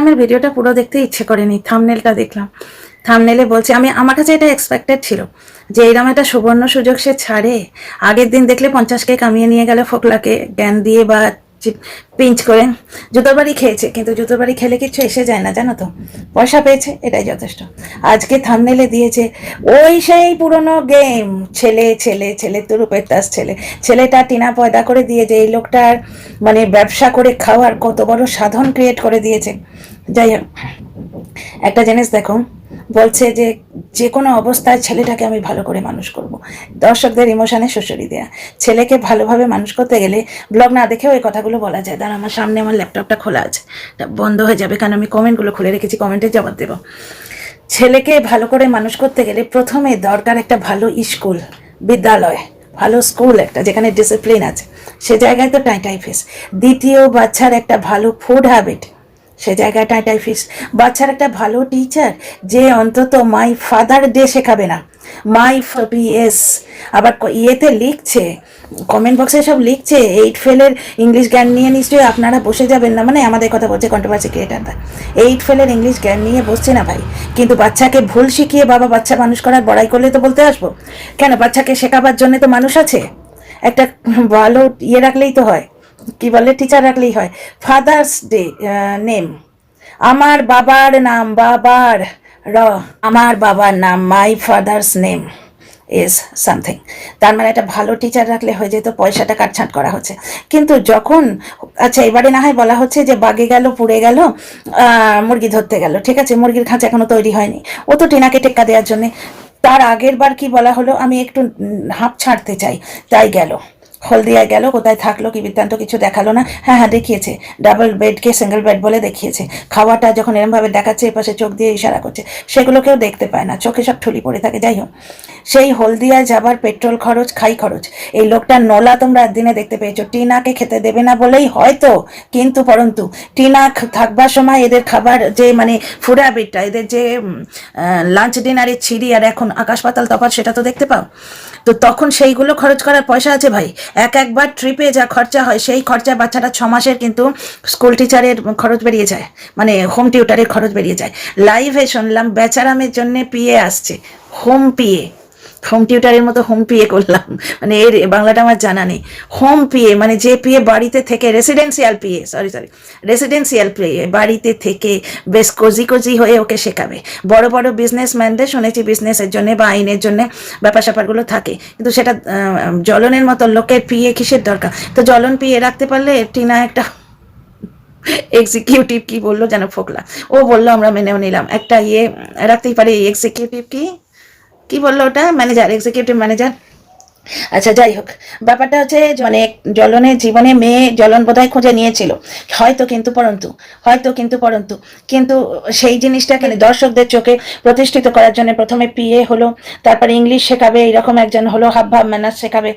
আমার ভিডিওটা পুরো দেখতে ইচ্ছে করেনি, থাম্বনেলটা দেখলাম। থাম্বনেলে বলছে, আমার কাছে এটা এক্সপেক্টেড ছিল যে এরকম একটা সুবর্ণ সুযোগ সে ছাড়ে। আগের দিন দেখলে 50K কামিয়ে নিয়ে গেল ফোকলাকে জ্ঞান দিয়ে বা পিঞ্চ করে। জুতোর বাড়ি খেয়েছে, কিন্তু জুতোর বাড়ি খেলে কিছু এসে যায় না, জানো তো। পয়সা পেয়েছে, এটাই যথেষ্ট। আজকে থাম্বনেলে দিয়েছে ওই সেই পুরনো গেম, ছেলে ছেলে ছেলে তুরুপের তাস ছেলে। ছেলেটা টিনা পয়দা করে দিয়ে যে এই লোকটার মানে ব্যবসা করে খাওয়ার কত বড় সাধন ক্রিয়েট করে দিয়েছে। যাই হোক, একটা জিনিস দেখো, বলছে যে যে কোনো অবস্থায় ছেলেটাকে আমি ভালো করে মানুষ করব। দর্শকদের ইমোশনে শ্বশুরি দেয়া। ছেলেকে ভালোভাবে মানুষ করতে গেলে ব্লগ না দেখেও এই কথাগুলো বলা যায়। দাঁড়া, আমার সামনে আমার ল্যাপটপটা খোলা আছে, বন্ধ হয়ে যাবে কারণ আমি কমেন্টগুলো খুলে রেখেছি, কমেন্টে জবাব দেবো। ছেলেকে ভালো করে মানুষ করতে গেলে প্রথমে দরকার একটা ভালো স্কুল, বিদ্যালয়, ভালো স্কুল একটা যেখানে ডিসিপ্লিন আছে, সে জায়গায় তো টাইটাইফিস। দ্বিতীয়, বাচ্চার একটা ভালো ফুড হ্যাবিট, সে জায়গায় টাইটাইফিস। বাচ্চার একটা ভালো টিচার যে অন্তত মাই ফাদার ডে শেখাবে না, মাই পিএস। আবার ইয়েতে লিখছে, কমেন্ট বক্সে সব লিখছে 8 ফেলের ইংলিশ জ্ঞান নিয়ে নিশ্চয়ই আপনারা বসে যাবেন না, মানে আমাদের কথা বলছে কন্ট্রোভার্সি ক্রিয়েটাররা। 8 ফেলের ইংলিশ জ্ঞান নিয়ে বসছে না ভাই, কিন্তু বাচ্চাকে ভুল শিখিয়ে বাবা বাচ্চা মানুষ করার বড়াই করলে তো বলতে আসবো কেন? বাচ্চাকে শেখাবার জন্য তো মানুষ আছে, একটা ভালো ইয়ে রাখলেই তো হয়, কি বলে, টিচার রাখলেই হয়। ফাদার্স ডে নেম, আমার বাবার নাম, বাবার আমার বাবার নাম, my father's name is something. তার মানে একটা ভালো টিচার রাখলে হয়ে যেত, পয়সাটা কাটছাঁট করা হচ্ছে। কিন্তু যখন, আচ্ছা এবারে না হয় বলা হচ্ছে যে বাগে গেল, পুড়ে গেল, মুরগি ধরতে গেল, ঠিক আছে, মুরগির খাঁচা এখনো তৈরি হয়নি, ও তো টিনাকে টেক্কা দেওয়ার জন্যে। তার আগের বার কি বলা হলো, আমি একটু হাঁপ ছাড়তে চাই, তাই গেল হলদিয়া গেল, কোথায় থাকলো কি বৃত্তান্ত কিছু দেখালো না। হ্যাঁ হ্যাঁ দেখিয়েছে, ডাবল বেডকে সিঙ্গেল বেড বলে দেখিয়েছে। খাওয়াটা যখন এরমভাবে দেখাচ্ছে, এপাশে চোখ দিয়ে ইশারা করছে, সেগুলো কেউ দেখতে পায় না, চোখে সব ঠুলি পড়ে থাকে। যাই হোক, সেই হলদিয়ায় যাবার পেট্রোল খরচ, খাই খরচ, এই লোকটার নোলা তোমরা একদিনে দেখতে পেয়েছো। টিনাকে খেতে দেবে না বলেই হয়তো, কিন্তু পরন্তু টিনা থাকবার সময় এদের খাবার যে মানে ফুড হ্যাবিটটা, এদের যে লাঞ্চ ডিনারের ছিঁড়ি আর এখন আকাশ পাতাল তফাৎ, সেটা তো দেখতে পাও। তো তখন সেইগুলো খরচ করার পয়সা আছে ভাই। একবার ট্রিপে যা খরচা হয়, সেই খরচায় বাচ্চাটা 6 মাসের কিন্তু স্কুল টিচারের খরচ বেরিয়ে যায়, মানে হোম টিউটারের খরচ বেরিয়ে যায়। লাইভে শুনলাম বেচারামের জন্য পিএ আসছে, হোম পিএ, হোম টিউটারের মতো হোম পিএ করলাম, মানে এর বাংলাটা আমার জানা নেই। হোম পিএ মানে যে পিএ বাড়িতে থেকে, residential PA, sorry residential PA বাড়িতে থেকে বেশ কোজি কোজি হয়ে ওকে শেখাবে। বড় বড় বিজনেসম্যানদের শুনেছি বিজনেসের জন্য বা আইনের জন্য ব্যাপার স্যাপারগুলো থাকে, কিন্তু সেটা জ্বলনের মতো লোকের পিএ কিসের দরকার? তো জ্বলন পিএ রাখতে পারলে টিনা একটা এক্সিকিউটিভ, কি বললো যেন ফোকলা, ও বললো আমরা মেনেও নিলাম, একটা ইয়ে রাখতেই পারে, এক্সিকিউটিভ কি বললো ওটা, ম্যানেজার, এক্সিকিউটিভ ম্যানেজার। আচ্ছা যাই হোক, ব্যাপারটা হচ্ছে মানে জ্বলনের জীবনে মেয়ে জ্বলন বোধহয় খুঁজে নিয়েছিল, হয়তো কিন্তু পরন্তু কিন্তু সেই জিনিসটাকে দর্শকদের চোখে প্রতিষ্ঠিত করার জন্য প্রথমে পিএ হলো, তারপরে ইংলিশ শেখাবে, এইরকম একজন হলো, হাব ভাব ম্যানার্স শেখাবে,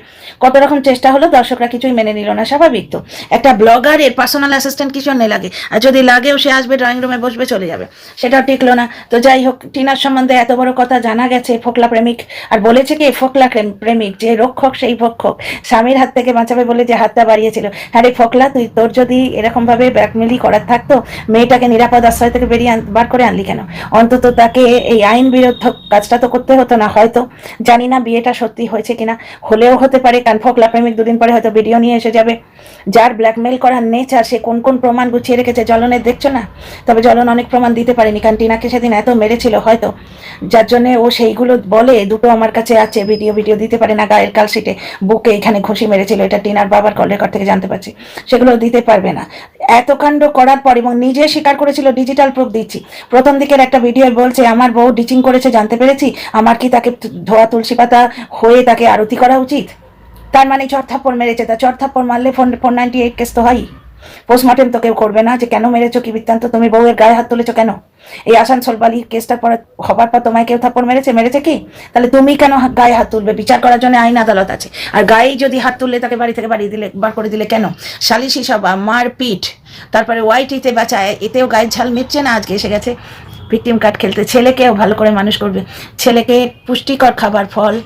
কত রকম চেষ্টা হলো, দর্শকরা কিছুই মেনে নিল না। স্বাভাবিক তো, একটা ব্লগারের পার্সোনাল অ্যাসিস্ট্যান্ট কিছু নেই লাগে, আর যদি লাগেও সে আসবে ড্রয়িং রুমে বসবে, চলে যাবে, সেটাও টিকলো না। তো যাই হোক, টিনার সম্বন্ধে এত বড় কথা জানা গেছে, ফোকলা প্রেমিক, আর বলেছে কি ফোকলা প্রেমিক যে রক্ষক সেই ভক্ষক, স্বামীর হাত থেকে বাঁচাবে বলে যে হাতটা বাড়িয়েছিল। হ্যাঁ রে ফোকলা, তোর যদি এরকম ভাবে ব্ল্যাকমেলি করার থাকতো, মেয়েটাকে নিরাপদ আশ্রয় থেকে বেরিয়ে বার করে আনলি কেন? অন্তত তাকে এই আইন বিরুদ্ধ কাজটা তো করতে হতো না। হয়তো জানি না বিয়েটা সত্যি হয়েছে কিনা, হলেও হতে পারে, কারণ ফোকলা প্রেমিক দুদিন পরে হয়তো ভিডিও নিয়ে এসে যাবে। যার ব্ল্যাকমেল করার নেচার, সে কোন কোন প্রমাণ গুছিয়ে রেখেছে জ্বলনের, দেখছো না? তবে জ্বলন অনেক প্রমাণ দিতে পারেনি, কারণ টিনাকে সেদিন এত মেরেছিল হয়তো, যার জন্য ও সেইগুলো বলে, দুটো আমার কাছে আছে, ভিডিও দিতে পারে না, গায়ের কালশিটে বুকে এখানে ঘুষি মেরেছিল, এটা টিনার বাবার কল রেকর্ড থেকে জানতে পারছি, সেগুলো দিতে পারবে না। এত কাণ্ড করার পর, এবং নিজে স্বীকার করেছিল, ডিজিটাল প্রুফ দিচ্ছি, প্রথম দিকের একটা ভিডিও বলছে আমার বউ ডিচিং করেছে জানতে পেরেছি, আমার কি তাকে ধোয়া তুলসী পাতা হয়ে তাকে আরতি করা উচিত? তার মানে চড়থাপ্পড় মেরেছে, তা চড়থাপ্পড় মারলে 498 কেস তো হয়। পোস্টমর্টেম তো কেউ করবে না যে কেন মেরেছো, কি বৃত্তান্ত, তুমি বউয়ের গায়ে হাত তুলেছো কেন? এই আসানসোল বালির কেসটা পরে হবার পর তোমায় কেউ থাপ্পড় মেরেছে কি? তাহলে তুমি কেন গায়ে হাত তুলবে? বিচার করার জন্য আইন আদালত আছে, আর গায়ে যদি হাত তুললে তাকে বাড়ি থেকে বাড়ি দিলে, বার করে দিলে কেন? সালিশি সভা, মারপিট, তারপরে ওয়াইটিতে বাঁচায়, এতেও গায়ের ঝাল মিটছে না। আজকে এসে গেছে ভিকটিম কার্ড খেলতে। ছেলেকেও ভালো করে মানুষ করবে, ছেলেকে পুষ্টিকর খাবার, ফল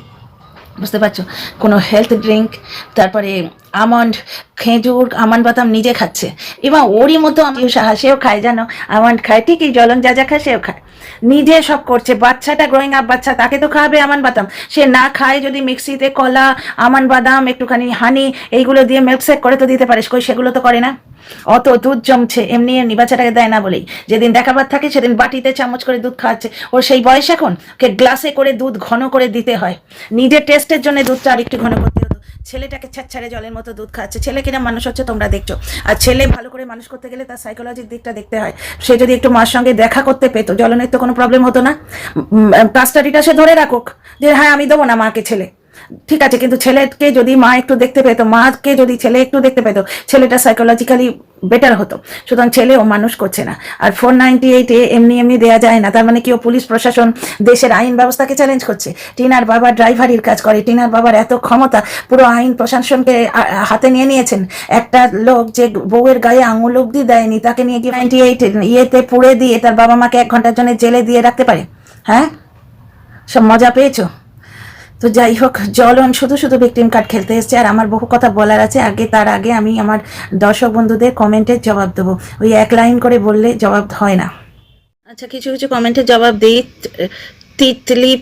বুঝতে পারছো, কোনো হেলথ ড্রিঙ্ক, তারপরে আমন্ড, খেজুর, আমন্ড বাদাম নিজে খাচ্ছে, এবং ওরই মতো আমি সেও খায়, জানো, আমন্ড খায় ঠিকই, জ্বলন যা যা খায় সেও খায়, নিজে সব করছে। বাচ্চাটা গ্রোয়িং আপ বাচ্চা, তাকে তো খাওয়াবে আমন্ড বাদাম, সে না খায় যদি মিক্সিতে কলা, আমন্ড বাদাম, একটুখানি হানি এইগুলো দিয়ে মিল্কশেক করে তো দিতে পারিস, কই সেগুলো তো করে না। অত দুধ জমছে এমনি এমনি, বাচ্চাটাকে দেয় না বলেই, যেদিন দেখাবার থাকে সেদিন বাটিতে চামচ করে দুধ খাওয়াচ্ছে। ওর সেই বয়স এখন, ওকে গ্লাসে করে দুধ ঘন করে দিতে হয়, নিজের টেস্টের জন্য দুধটা আরেকটু ঘন করতে হতো। ছেলেটাকে ছাড়ছাড়ে জলের মতো দুধ খাচ্ছে। ছেলে কিনা মানুষ হচ্ছে তোমরা দেখছো, আর ছেলে ভালো করে মানুষ করতে গেলে তার সাইকোলজির দিকটা দেখতে হয়। সে যদি একটু মার সঙ্গে দেখা করতে পেতো, জ্বলনের তো কোনো প্রবলেম হতো না। কাস্টাডিটা সে ধরে রাখুক যে হ্যাঁ আমি দেবো না মাকে ছেলে, ঠিক আছে, কিন্তু ছেলেকে যদি মা একটু দেখতে পেতো, মাকে যদি ছেলে একটু দেখতে পেতো, ছেলেটা সাইকোলজিক্যালি বেটার হতো। সুতরাং ছেলে ও মানুষ করছে না। আর 498 এমনি এমনি দেওয়া যায় না, তার মানে কি ও পুলিশ প্রশাসন দেশের আইন ব্যবস্থাকে চ্যালেঞ্জ করছে। টিনার বাবা ড্রাইভারির কাজ করে, টিনার বাবার এত ক্ষমতা, পুরো আইন প্রশাসনকে হাতে নিয়ে নিয়েছেন। একটা লোক যে বউয়ের গায়ে আঙুল অব্দি দেয়নি, তাকে নিয়ে গিয়ে 98 ইয়েতে পুড়ে দিয়ে তার বাবা মাকে 1 ঘন্টার জন্য জেলে দিয়ে রাখতে পারে? হ্যাঁ, সব মজা পেয়েছো? তো যাই হোক, জ্বলন শুধু শুধু ভিকটিম কার্ড খেলতে এসছে, আর আমার বহু কথা বলার আছে। তার আগে আমি আমার দর্শক বন্ধুদের কমেন্টের জবাব দেবো। ওই 1 লাইন করে বললে জবাব হয় না। আচ্ছা, কিছু কিছু কমেন্টের জবাব দিই। তিতলি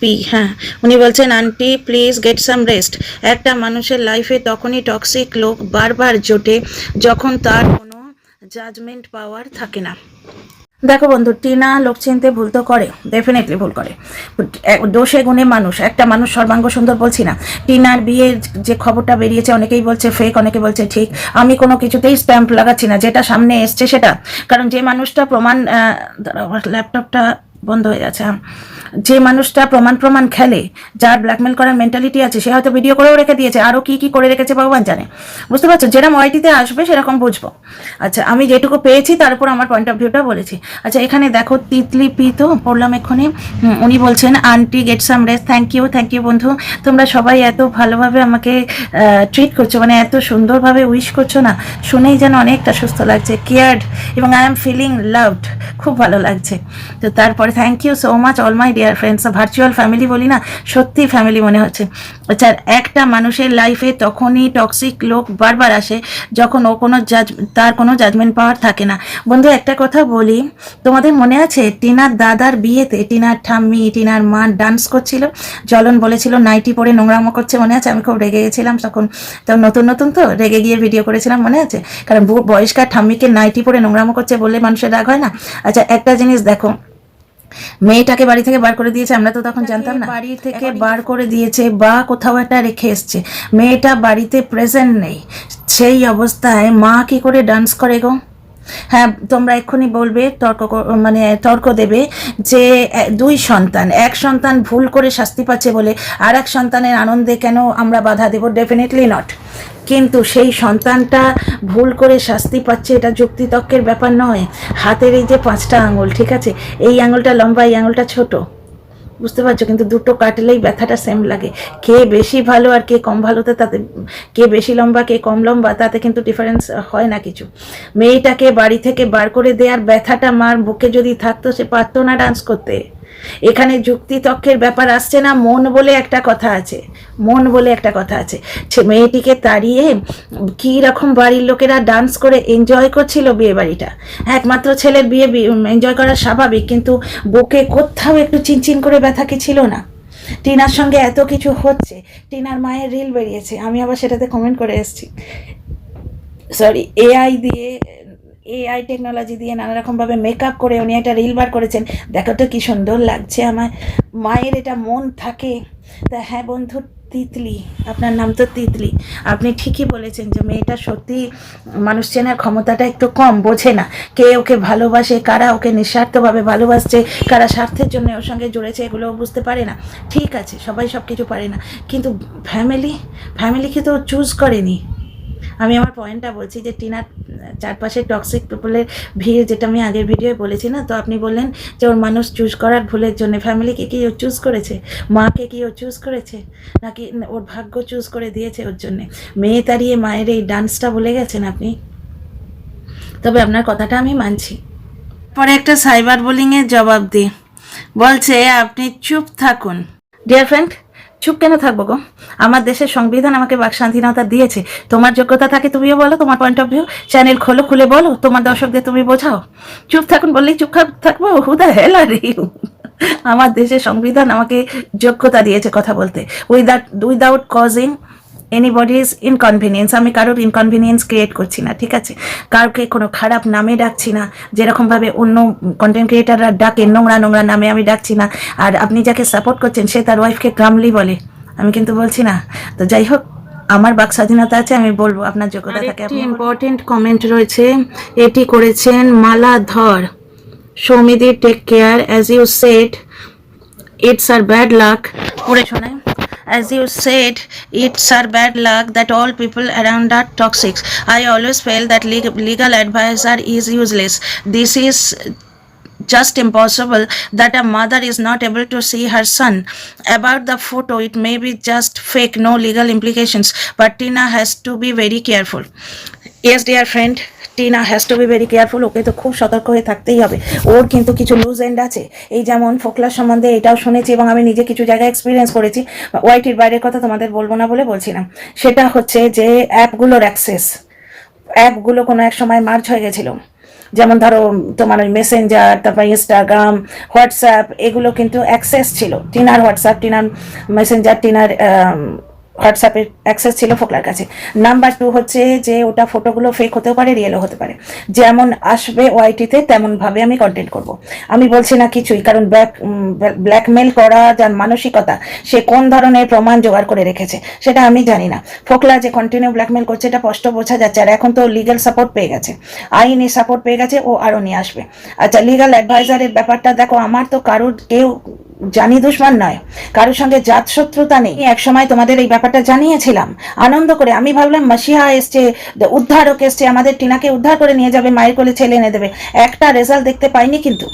পি, হ্যাঁ, উনি বলছেন aunty please get some rest. একটা মানুষের লাইফে তখনই টক্সিক লোক বারবার জোটে যখন তার কোনো জাজমেন্ট পাওয়ার থাকে না। দেখো বন্ধু, টিনা লোক চিনতে ভুল তো করে, ডেফিনেটলি ভুল করে, দোষে গুণে মানুষ। একটা মানুষ সর্বাঙ্গ সুন্দর বলছি না। টিনার বিয়ের যে খবরটা বেরিয়েছে, অনেকেই বলছে ফেক, অনেকে বলছে ঠিক। আমি কোনো কিছুতেই স্ট্যাম্প লাগাচ্ছি না, যেটা সামনে এসছে সেটা। কারণ যে মানুষটা প্রমাণ, ল্যাপটপটা বন্ধ হয়ে যাচ্ছে, যে মানুষটা প্রমাণ খেলে, যার ব্ল্যাকমেল করার মেন্টালিটি আছে, সে হয়তো ভিডিও করেও রেখে দিয়েছে, আরও কি কি করে রেখেছে ভগবান জানে। বুঝতে পারছো, যেরকম ওয়াইটিতে আসবে সেরকম বুঝবো। আচ্ছা, আমি যেটুকু পেয়েছি তার উপর আমার পয়েন্ট অফ ভিউটা বলেছি। আচ্ছা, এখানে দেখো তিতলি পি তো পড়লাম এক্ষুনি, উনি বলছেন aunty get some rest. Thank you বন্ধু, তোমরা সবাই এত ভালোভাবে আমাকে ট্রিট করছো, মানে এত সুন্দরভাবে উইশ করছো না, শুনেই যেন অনেকটা সুস্থ লাগছে, কেয়ার্ড, এবং আই এম ফিলিং লাভড, খুব ভালো লাগছে। তো তারপরে thank you so much all my dear friends. Virtual family বলি না, সত্যি ফ্যামিলি মনে হচ্ছে। আচ্ছা, একটা মানুষের লাইফে তখনই টক্সিক লোক বারবার আসে যখন ও তার কোনো জাজমেন্ট পাওয়ার থাকে না। বন্ধু, একটা কথা বলি, তোমাদের মনে আছে টিনার দাদার বিয়েতে টিনার ঠাম্মি, টিনার মা ডান্স করছিল, জ্বলন বলেছিল নাইটি পরে নোংরামো করছে, মনে আছে? আমি খুব রেগে গেছিলাম তখন, তো নতুন তো রেগে গিয়ে ভিডিও করেছিলাম, মনে আছে? কারণ বয়স্কার ঠাম্মিকে নাইটি পরে নোংরামো করছে বললে মানুষের রাগ হয় না? আচ্ছা, একটা জিনিস দেখো, মেয়েটাকে বাড়ি থেকে বার করে দিয়েছে, আমরা তো তখন জানতাম না। বাড়ি থেকে বার করে দিয়েছে বা কোথাও একটা রেখে এসছে, মেয়েটা বাড়িতে প্রেজেন্ট নেই, সেই অবস্থায় মা কি করে ডান্স করে গো? হ্যাঁ, তোমরা এক্ষুনি বলবে, তর্ক দেবে যে 2 সন্তান, 1 সন্তান ভুল করে শাস্তি পাচ্ছে বলে আর 1 সন্তানের আনন্দে কেন আমরা বাধা দেব? Definitely not. কিন্তু সেই সন্তানটা ভুল করে শাস্তি পাচ্ছে, এটা যুক্তিতর্কের ব্যাপার নয়। হাতের এই যে 5টা আঙুল, ঠিক আছে, এই আঙুলটা লম্বা, এই আঙুলটা ছোট, বুঝতে পারছো? কিন্তু দুটো কাটলেই ব্যথাটা সেম লাগে। কে বেশি ভালো আর কে কম ভালোতে, তাতে কে বেশি লম্বা কে কম লম্বা তাতে কিন্তু ডিফারেন্স হয় না কিছু। মেয়েটাকে বাড়ি থেকে বার করে দেওয়ার ব্যথাটা মার বুকে যদি থাকতো, সে পারতো না ডান্স করতে। এখানে যুক্তিতর্কের ব্যাপার আসছে না, মন বলে একটা কথা আছে, মেয়েটিকে তাড়িয়ে কী রকম বাড়ির লোকেরা ডান্স করে এনজয় করছিল বিয়ে বাড়িটা। একমাত্র ছেলের বিয়ে এনজয় করা স্বাভাবিক, কিন্তু বুকে কোথাও একটু চিনচিন করে ব্যথা কি ছিল না? টিনার সঙ্গে এত কিছু হচ্ছে, টিনার মায়ের রিল বেরিয়েছে, আমি আবার সেটাতে কমেন্ট করে এসেছি, সরি, এআই টেকনোলজি দিয়ে নানা রকমভাবে মেকআপ করে উনি একটা রিল বার করেছেন, দেখো তো কি সুন্দর লাগছে আমার। মায়ের এটা মন থাকে। তা হ্যাঁ বন্ধু, তিতলি, আপনার নাম তো তিতলি, আপনি ঠিকই বলেছেন যে মেয়েটা সত্যি মানুষ চেনার ক্ষমতাটা একটু কম, বোঝে না কে ওকে ভালোবাসে, কারা ওকে নিঃস্বার্থভাবে ভালোবাসছে, কারা স্বার্থের জন্য ওর সঙ্গে জুড়েছে, এগুলো বুঝতে পারে না। ঠিক আছে, সবাই সব কিছু পারে না, কিন্তু ফ্যামিলিকে তো চুজ করেনি। আমি আমার পয়েন্টটা বলছি যে টিনার চারপাশে টক্সিক পিপলের ভিড়, যেটা আমি আগের ভিডিওয়ে বলেছি না, তো আপনি বললেন যে ওর মানুষ চুজ করার ভুলের জন্য। ফ্যামিলিকে কি ও চুজ করেছে? মাকে কি ও চুজ করেছে? নাকি ওর ভাগ্য চুজ করে দিয়েছে ওর জন্যে? মেয়ে তাড়িয়ে মায়ের এই ডান্সটা বলে গেছেন আপনি। তবে আপনার কথাটা আমি মানছি। পরে একটা সাইবার বুলিংয়ের জবাব দিই, বলছে আপনি চুপ থাকুন, ডিয়ার ফ্রেন্ড, চুপ কেন থাকবো গো? আমার দেশের সংবিধান আমাকে বাক স্বাধীনতা দিয়েছে। তোমার যোগ্যতা থাকে তুমিও বলো, তোমার পয়েন্ট অফ ভিউ চ্যানেল খোলো, খুলে বলো, তোমার দর্শকদের তুমি বোঝাও। চুপ থাকুন বললেই চুপ থাকবো? Who the hell are you? আমার দেশের সংবিধান আমাকে যোগ্যতা দিয়েছে কথা বলতে, উইদাউট কজিং এনিবডিজ ইনকনভিনিয়েন্স। আমি কারোর ইনকনভিনিয়েন্স ক্রিয়েট করছি না, ঠিক আছে? কাউকে কোনো খারাপ নামে ডাকছি না, যেরকমভাবে অন্য কন্টেন্ট ক্রিয়েটাররা ডাকে নোংরা নোংরা নামে আমি ডাকছি না। আর আপনি যাকে সাপোর্ট করছেন সে তার ওয়াইফকে কামলি বলে, আমি কিন্তু বলছি না। তো যাই হোক, আমার বাক স্বাধীনতা আছে, আমি বলবো, আপনার যোগ্যতা থাকে। একটি ইম্পর্টেন্ট কমেন্ট রয়েছে, এটি করেছেন মালাধর। সৌমিদি, take care, as you said it's our bad luck. পড়ে শোনাই। As you said, it's our bad luck that all people around are toxic. I always felt that legal advisor is useless. This is just impossible that a mother is not able to see her son. About the photo, it may be just fake, no legal implications, but Tina has to be very careful. Yes, dear friend, Tina has to be very careful. Okay তো খুব সতর্ক হয়ে থাকতেই হবে। ওর কিন্তু কিছু loose and আছে। এই যেমন ফোকলার সম্বন্ধে এটাও শুনেছি এবং আমি নিজে কিছু জায়গায় এক্সপিরিয়েন্স করেছি। ওয়াইটির বাইরের কথা তোমাদের বলবো না বলে বলছিলাম। সেটা হচ্ছে যে অ্যাপগুলোর অ্যাক্সেস, অ্যাপগুলো কোনো এক সময় মার্জ হয়ে গেছিল। যেমন ধরো তোমার ওই মেসেঞ্জার, তারপর ইনস্টাগ্রাম, হোয়াটসঅ্যাপ, এগুলো কিন্তু অ্যাক্সেস ছিল। টিনার হোয়াটসঅ্যাপ, টিনার মেসেঞ্জার, টিনার হোয়াটসঅ্যাপের অ্যাক্সেস ছিল ফোকলার কাছে। নাম্বার 2 হচ্ছে যে ওটা ফটোগুলো ফেক হতেও পারে, রিয়েলও হতে পারে। যেমন আসবে ওয়াইটিতে তেমনভাবে আমি কন্টেন্ট করব। আমি বলছি না কিছুই, কারণ ব্ল্যাকমেল করা যার মানসিকতা, সে কোন ধরনের প্রমাণ জোগাড় করে রেখেছে সেটা আমি জানি না। ফোকলা যে কন্টিনিউ ব্ল্যাকমেল করছে এটা স্পষ্ট বোঝা যাচ্ছে। আর এখন তো লিগ্যাল সাপোর্ট পেয়ে গেছে, আইনি সাপোর্ট পেয়ে গেছে, ও আরও নিয়ে আসবে। আচ্ছা, লিগ্যাল অ্যাডভাইজারের ব্যাপারটা দেখো, আমার তো কারোর কেউ জানি দুশ্মন নয়, কারোর সঙ্গে জাত শত্রুতা নেই। এক সময় তোমাদের এই ব্যাপারটা জানিয়েছিলাম আনন্দ করে। আমি ভাবলাম মাসিহা এসছে, উদ্ধারক এসছে, আমাদের টিনাকে উদ্ধার করে নিয়ে যাবে, মায়ের কোলে ছেলে এনে দেবে। একটা রেজাল্ট দেখতে পাইনি কিন্তু।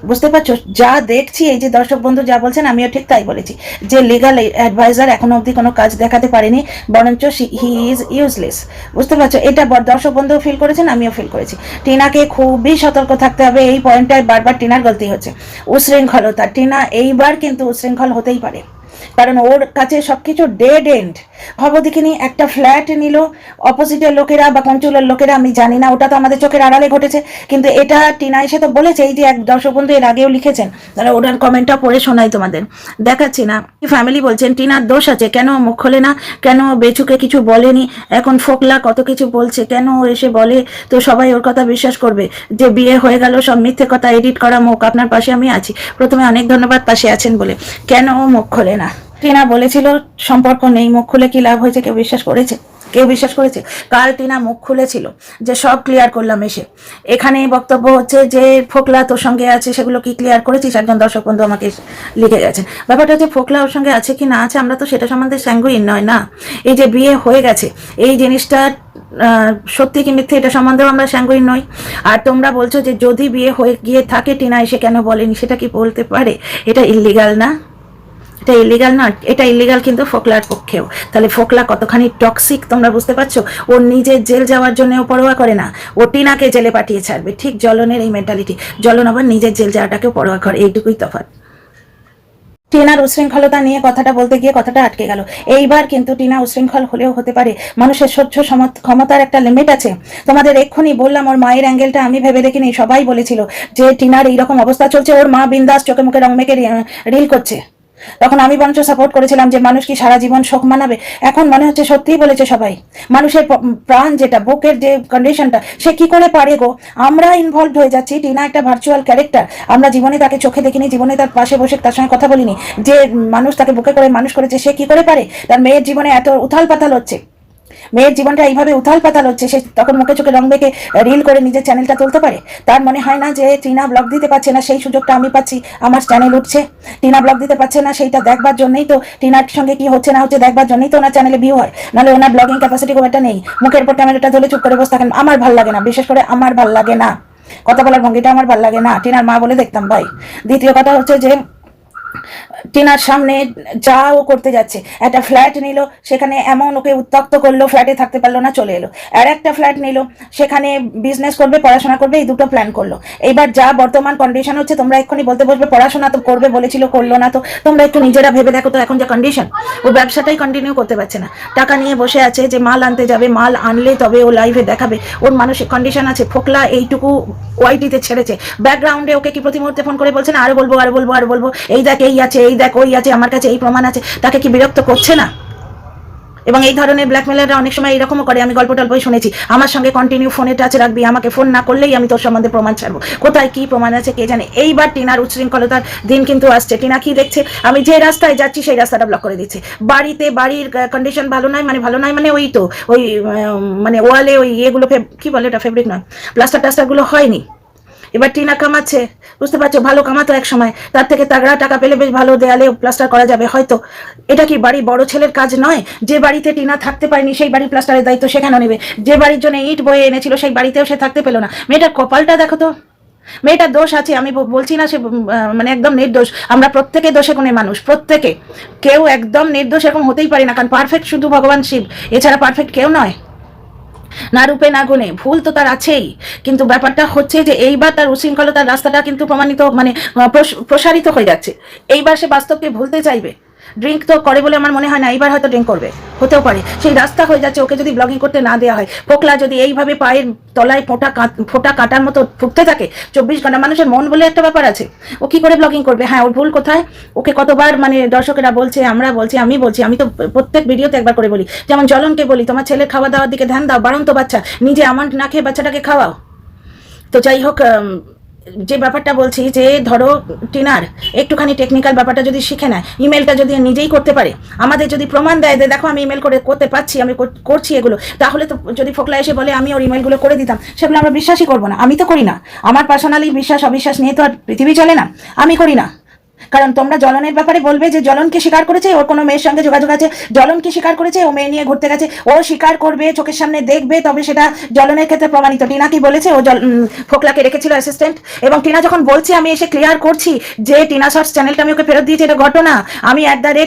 বুঝতে পারছো? যা দেখছি, এই যে দর্শক বন্ধু যা বলছেন আমিও ঠিক তাই বলেছি, যে লিগাল অ্যাডভাইজার এখনো অবধি কোনো কাজ দেখাতে পারেনি, বরঞ্চ হি ইজ ইউজলেস। বুঝতে পারছো? এটা দর্শক বন্ধুও ফিল করেছেন, আমিও ফিল করেছি। টিনাকে খুবই সতর্ক থাকতে হবে। এই পয়েন্টটায় বারবার টিনার গলতি হচ্ছে, উশৃঙ্খলতা। টিনা এইবার কিন্তু উশৃঙ্খল হতেই পারে, কারণ ওর কাছে সবকিছু ডেড এন্ড। ভাবো দেখিনি, একটা ফ্ল্যাট নিল অপোজিটের লোকেরা বা কঞ্চুলের লোকেরা, আমি জানি না, ওটা তো আমাদের চোখের আড়ালে ঘটেছে, কিন্তু এটা টিনা এসে তো বলেছে। এই যে এক দর্শক বন্ধু এর আগেও লিখেছেন, তাহলে ওনার কমেন্টটা পড়ে শোনাই তোমাদের, দেখাচ্ছি না। ফ্যামিলি বলছেন টিনার দোষ আছে, কেন মুখ খোলে না, কেন বেচুকে কিছু বলেনি, এখন ফোকলা কত কিছু বলছে, কেন ও এসে বলে তো সবাই ওর কথা বিশ্বাস করবে যে বিয়ে হয়ে গেল, সব মিথ্যে কথা, এডিট করা মুখ। আপনার পাশে আমি আছি, প্রথমে অনেক ধন্যবাদ পাশে আছেন বলে। কেন ও মুখ খোলে না? টিনা বলেছিল সম্পর্ক নেই, মুখ খুলে কি লাভ হয়েছে? কেউ বিশ্বাস করেছে? কেউ বিশ্বাস করেছে? কাল টিনা মুখ খুলেছিল যে সব ক্লিয়ার করলাম এসে। এখানে বক্তব্য হচ্ছে যে ফোকলা তোর সঙ্গে আছে, সেগুলো কি ক্লিয়ার করেছিস? একজন দর্শক বন্ধু আমাকে লিখে গেছেন। ব্যাপারটা হচ্ছে ফোকলা ওর সঙ্গে আছে কি না আছে আমরা তো সেটা সম্বন্ধে স্যাঙ্গুইন নয় না। এই যে বিয়ে হয়ে গেছে, এই জিনিসটা সত্যি কি মিথ্যে এটা সম্বন্ধেও আমরা স্যাঙ্গুইন নই। আর তোমরা বলছো যে যদি বিয়ে হয়ে গিয়ে থাকে টিনা এসে কেন বলেনি, সেটা কি বলতে পারে? এটা ইল্লিগাল না? এটা ইলিগাল না, এটা ইলিগাল কিন্তু ফোকলার পক্ষেও। তাহলে ফোকলা কতখানি টক্সিক তোমরা বুঝতে পারছো? ও নিজের জেল যাওয়ার জন্য ও পরোয়া করে না, ও টিনাকে জেলে পাঠিয়ে ছাড়বে। ঠিক জ্বলনের এই মেন্টালিটি, জ্বলন আবার নিজের জেল যাওয়াটাকেও পরোয়া করে, এইটুকুই তফাৎ। টিনার উশৃঙ্খলতা নিয়ে কথাটা বলতে গিয়ে কথাটা আটকে গেল। এইবার কিন্তু টিনা উশৃঙ্খল হলেও হতে পারে, মানুষের সহ্য ক্ষমতার একটা লিমিট আছে। তোমাদের এক্ষুনি বললাম ওর মায়ের অ্যাঙ্গেলটা আমি ভেবে দেখিনি। সবাই বলেছিল যে টিনার এইরকম অবস্থা চলছে, ওর মা বিন্দাস চোখে মুখে রং মেখে রিল করছে। তখন আমি বরঞ্চ সাপোর্ট করেছিলাম যে মানুষ কি সারা জীবন শোক মানাবে? এখন মনে হচ্ছে সত্যিই বলেছে সবাই। মানুষের প্রাণ যেটা, বুকের যে কন্ডিশনটা, সে কি করে পারে গো? আমরা ইনভলভ হয়ে যাচ্ছি। টিনা একটা ভার্চুয়াল ক্যারেক্টার, আমরা জীবনে তাকে চোখে দেখিনি, জীবনে তার পাশে বসে তার সঙ্গে কথা বলিনি। যে মানুষ তাকে বুকে করে মানুষ করেছে, সে কি করে পারে? তার মেয়ের জীবনে এত উথাল পাতাল হচ্ছে, মেয়ের জীবনটা এইভাবে উথাল পাতাল হচ্ছে, সে তখন মুখে চোখে রং বেঁকে রিল করে নিজের চ্যানেলটা তুলতে পারে? তার মনে হয় না যে টিনা ব্লগ দিতে পারছে না, সেই সুযোগটা আমি পাচ্ছি, আমার চ্যানেল উঠছে। টিনা ব্লগ দিতে পারছে না, সেইটা দেখবার জন্যই তো, টিনার সঙ্গে কি হচ্ছে না হচ্ছে দেখবার জন্যই তো ওনার চ্যানেলে ভিউ হয়, নাহলে ওনার ব্লগিং ক্যাপাসিটি খুব একটা নেই। মুখের উপর ক্যামেরাটা ধরে চুপ করে বসে থাকেন, আমার ভাল লাগে না, বিশেষ করে আমার ভাল লাগে না, কথা বলার ভঙ্গিটা আমার ভাল লাগে না। টিনার মা বলে দেখতাম ভাই। দ্বিতীয় কথা হচ্ছে যে টিনার সামনে যা ও করতে যাচ্ছে, একটা ফ্ল্যাট নিল, সেখানে এমন ওকে উত্তক্ত করলো, ফ্ল্যাটে থাকতে পারলো না, চলে এলো। আর একটা ফ্ল্যাট নিল, সেখানে বিজনেস করবে, পড়াশোনা করবে, এই দুটো প্ল্যান করলো। এইবার যা বর্তমান কন্ডিশন হচ্ছে, তোমরা এক্ষুনি বলতে বসবে পড়াশোনা তো করবে বলেছিল, করলো না, তো তোমরা একটু নিজেরা ভেবে দেখো তো এখন যে কন্ডিশন, ও ব্যবসাটাই কন্টিনিউ করতে পারছে না, টাকা নিয়ে বসে আছে যে মাল আনতে যাবে, মাল আনলে তবে ও লাইভে দেখাবে ওর মানসিক কন্ডিশন আছে। ফোকলা এইটুকু ওয়াইটিতে ছেড়েছে, ব্যাকগ্রাউন্ডে ওকে কি প্রতি মুহূর্তে ফোন করে বলছে না আরো বলবো আরো বলবো আরো বলবো, এই দেখ এই আছে, এই দেখ ওই আছে, আমার কাছে এই প্রমাণ আছে, তাকে কি বিরক্ত করছে না? এবং এই ধরনের ব্ল্যাকমেলাররা অনেক সময় এরকমও করে, আমি গল্প টল্পই শুনেছি, আমার সঙ্গে কন্টিনিউ ফোনে টাচ রাখবি, আমাকে ফোন না করলেই আমি তোর সম্বন্ধে প্রমাণ ছাড়বো। কোথায় কি প্রমাণ আছে কে জানে। এইবার টিনার উচ্ছৃঙ্খলতার দিন কিন্তু আসছে। টিনা কি দেখছে, আমি যে রাস্তায় যাচ্ছি সেই রাস্তাটা ব্লক করে দিচ্ছে। বাড়ির কন্ডিশন ভালো নয়, মানে ওই তো ওই মানে ওয়ালে ওই ইয়েগুলো কি বলে এটা, ফেব্রিক নয়, প্লাস্টার টাস্টারগুলো হয়নি। এবার টিনা কামাচ্ছে, বুঝতে পারছো, ভালো কামাতো এক সময়, তার থেকে তাগড়া টাকা পেলে বেশ ভালো দেয়ালে প্লাস্টার করা যাবে হয়তো। এটা কি বাড়ি বড় ছেলের কাজ নয়? যে বাড়িতে টিনা থাকতে পারেনি সেই বাড়ি প্লাস্টারের দায়িত্ব সেখানে নেবে। যে বাড়ির জন্য ইট বয়ে এনেছিল সেই বাড়িতেও সে থাকতে পেলো না। মেয়েটার কপালটা দেখো তো। মেয়েটার দোষ আছে, আমি বলছি না সে মানে একদম নির্দোষ, আমরা প্রত্যেকে দোষে গুণে মানুষ, প্রত্যেকে, কেউ একদম নির্দোষ এরকম হতেই পারে না, কারণ পারফেক্ট শুধু ভগবান শিব, এছাড়া পারফেক্ট কেউ নয়, না রূপে না গুণে, ভুল তো তার আছেই। কিন্তু ব্যাপারটা হচ্ছে যে এইবার তার উশৃঙ্খলতার রাস্তাটা কিন্তু প্রমাণিত মানে প্রসারিত হয়ে যাচ্ছে। এইবার সে বাস্তবকে ভুলতে চাইবে। ড্রিঙ্ক তো করে বলে আমার মনে হয় না, এইবার হয়তো ড্রিঙ্ক করবে, হতেও পারে। সেই রাস্তা হয়ে যাচ্ছে, ওকে যদি ব্লগিং করতে না দেওয়া হয়, ফোকলা যদি এইভাবে পায়ের তলায় ফোঁটা কাটার মতো ফুটতে থাকে 24 ঘন্টা, মানুষের মন বলে একটা ব্যাপার আছে, ও কি করে ব্লগিং করবে? হ্যাঁ, ওর ভুল কোথায়? ওকে কতবার মানে দর্শকেরা বলছে, আমরা বলছি, আমি তো প্রত্যেক ভিডিওতে একবার করে বলি, যেমন জ্বলনকে বলি তোমার ছেলে খাওয়া দাওয়ার দিকে ধ্যান দাও, বারণ তো বাচ্চা, নিজে আমার না খেয়ে বাচ্চাটাকে খাওয়াও। তো যাই হোক, যে ব্যাপারটা বলছি যে ধরো টিনার একটুখানি টেকনিক্যাল ব্যাপারটা যদি শিখে নেয়, ইমেলটা যদি নিজেই করতে পারে, আমাদের যদি প্রমাণ দেয় যে দেখো আমি ইমেল করতে পারছি, আমি করছি এগুলো, তাহলে তো যদি ফোকলা এসে বলে আমি ওর ইমেলগুলো করে দিতাম, সেগুলো আমরা বিশ্বাসই করবো না। আমি তো করি না, আমার পার্সোনালি বিশ্বাস অবিশ্বাস নিয়ে তো আর পৃথিবী চলে না, আমি করি না। কারণ তোমরা জ্বলনের ব্যাপারে বলবে যে জ্বলনকে স্বীকার করেছে, ওর কোনো মেয়ের সঙ্গে যোগাযোগ আছে, জ্বলনকে স্বীকার করেছে, ও মেয়ে নিয়ে ঘুরতে গেছে, ও স্বীকার করবে, চোখের সামনে দেখবে, তবে সেটা জ্বলনের ক্ষেত্রে প্রমাণিত। টিনা কি বলেছে, ও ফোকলাকে রেখেছিল অ্যাসিস্ট্যান্ট, এবং টিনা যখন বলছে আমি এসে ক্লিয়ার করছি যে টিনা শর্টস চ্যানেলটা আমি ওকে ফেরত দিয়েছি, এটা ঘটনা, আমি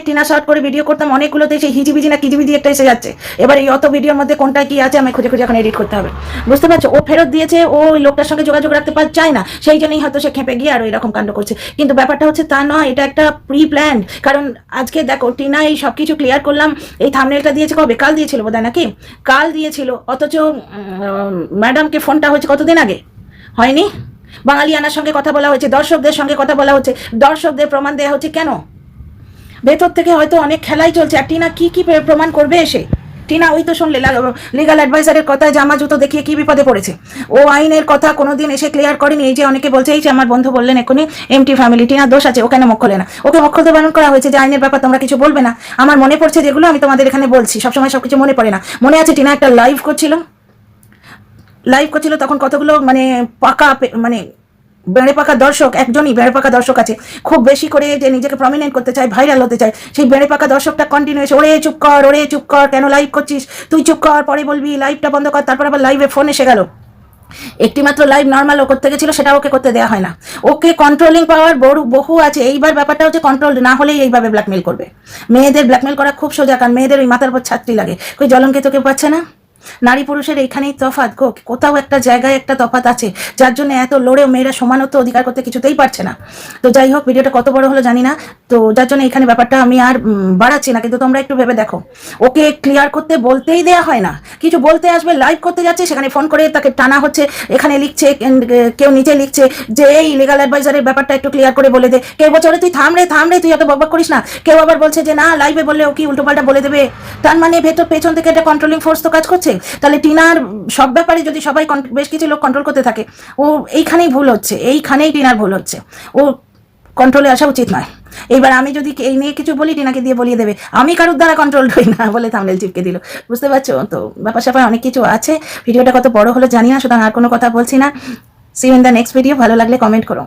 @টিনা শর্ট করে ভিডিও করতাম অনেকগুলোতে, সেই হিজিবিজি না কিজিবিজি একটা এসে যাচ্ছে। এবার এই অত ভিডিওর মধ্যে কোনটা কি আছে আমি খুঁজে খুঁজে এখন এডিট করতে হবে, বুঝতে পারছো? ও ফেরত দিয়েছে, ও ওই লোকটার সঙ্গে যোগাযোগ রাখতে চায় না, সেই জন্যই হয়তো সে খেপে গিয়ে আর এরকম কাণ্ড করছে। কিন্তু ব্যাপারটা হচ্ছে তা নয়, এটা একটা প্রি প্ল্যান্ড। কারণ আজকে দেখো টিনা এই সবকিছু ক্লিয়ার করলাম, এই থাম্বনেলটা দিয়েছে কবে? কাল দিয়েছিল বোধহয়, নাকি কাল দিয়েছিল, অথচ ম্যাডামকে ফোনটা হয়েছে কতদিন আগে, হয়নি? বাঙালিয়ানার সঙ্গে কথা বলা হয়েছে, দর্শকদের সঙ্গে কথা বলা হচ্ছে, দর্শকদের প্রমাণ দেওয়া হচ্ছে। কেন? ভেতর থেকে হয়তো অনেক খেলাই চলছে। আর টিনা কি প্রমাণ করবে এসে? টিনা ওই তো শুনলে লিগাল অ্যাডভাইজারের কথা, জামা জুতো দেখিয়ে কি বিপদে পড়েছে। ও আইনের কথা কোনোদিন এসে ক্লিয়ার করেনি। এই যে অনেকে বলছে, এই যে আমার বন্ধু বললেন এক্ষুনি, এমটি ফ্যামিলি, টিনার দোষ আছে, ও কেন মুখ খোলে না? ওকে মুখ খুলতে বারণ করা হয়েছে যে আইনের ব্যাপার তোমরা কিছু বলবে না। আমার মনে পড়ছে যেগুলো আমি তোমাদের এখানে বলছি, সবসময় সবকিছু মনে পড়ে না। মনে আছে টিনা একটা লাইভ করছিল, তখন কতগুলো মানে পাকা মানে বেড়ে পাকা দর্শক, একজনই বেড়ে পাকা দর্শক আছে, খুব বেশি করে যে নিজেকে প্রমিনেন্ট করতে চায়, ভাইরাল হতে চায়। সেই বেড়ে পাকা দর্শকটা কন্টিনিউস, ওরে চুপ কর, কেন লাইভ করছিস, তুই চুপ কর, পরে বলবি, লাইভটা বন্ধ কর। তারপর আবার লাইভে ফোন এসে গেল, একটি মাত্র লাইভ নর্মাল ও করতে গেছিল, সেটা ওকে করতে দেওয়া হয় না। ওকে কন্ট্রোলিং পাওয়ার বহু আছে। এইবার ব্যাপারটা হচ্ছে কন্ট্রোল না হলেই এইভাবে ব্ল্যাকমেল করবে। মেয়েদের ব্ল্যাকমেল করা খুব সোজা, কারণ মেয়েদের ওই মাথার উপর ছাত্রী লাগে। কই জ্বলনকে তোকে পাচ্ছে না? নারী পুরুষের এইখানেই তফাৎ গো, কোথাও একটা জায়গায় একটা তফাৎ আছে, যার জন্য এত লড়েও মেয়েরা সমানত্ব অধিকার করতে কিছুতেই পারছে না। তো যাই হোক, ভিডিওটা কত বড় হলো জানি না, তো যার জন্য এখানে ব্যাপারটা আমি আর বাড়াচ্ছি না। কিন্তু তোমরা একটু ভেবে দেখো, ওকে ক্লিয়ার করতে বলতেই দেয়া হয় না। কিছু বলতে আসবে, লাইভ করতে যাচ্ছে, সেখানে ফোন করে তাকে টানা হচ্ছে, এখানে লিখছে, কেউ নিচে লিখছে যে এই লিগাল অ্যাডভাইজারের ব্যাপারটা একটু ক্লিয়ার করে বলে দে। কেউ বলছে তুই থাম রে, তুই এত বকবক করিস না। কেউ আবার বলছে যে না, লাইভে বললে ও কি উল্টোপাল্টা বলে দেবে। তার মানে পেছন থেকে একটা কন্ট্রোলিং ফোর্স তো কাজ করছে। তাহলে টিনার সব ব্যাপারে যদি সবাই বেশ কিছু লোক কন্ট্রোল করতে থাকে, ও এইখানেই ভুল হচ্ছে, এইখানেই টিনার ভুল হচ্ছে, ও কন্ট্রোলে আসা উচিত নয়। এইবার আমি যদি এই নিয়ে কিছু বলি, টিনাকে দিয়ে বলিয়ে দেবে আমি কারোর দ্বারা কন্ট্রোল হই না বলে থাম্বনেল চিপকে দিল, বুঝতে পারছো? তো ব্যাপার স্যাপার অনেক কিছু আছে। ভিডিওটা কত বড় হলো জানি না, সুতরাং আর কোনো কথা বলছি না। See you in the next video. ভালো লাগলে কমেন্ট করো।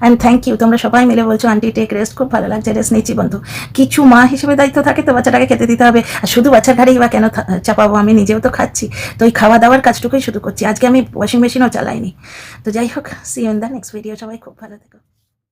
অ্যান্ড থ্যাংক ইউ, তোমরা সবাই মিলে বলছো আন্টি টেক রেস্ট, খুব ভালো লাগছে, রেস্ট নিচ্ছি বন্ধু। কিছু মা হিসেবে দায়িত্ব থাকে তো, বাচ্চাটাকে খেতে দিতে হবে, আর শুধু বাচ্চার ঘাড়েই বা কেন চাপাবো, আমি নিজেও তো খাচ্ছি, তো ওই খাওয়া দাওয়ার কাজটুকুই শুধু করছি। আজকে আমি ওয়াশিং মেশিনও চালাইনি। তো যাই হোক, see you in the next video. সবাই খুব ভালো থেকো।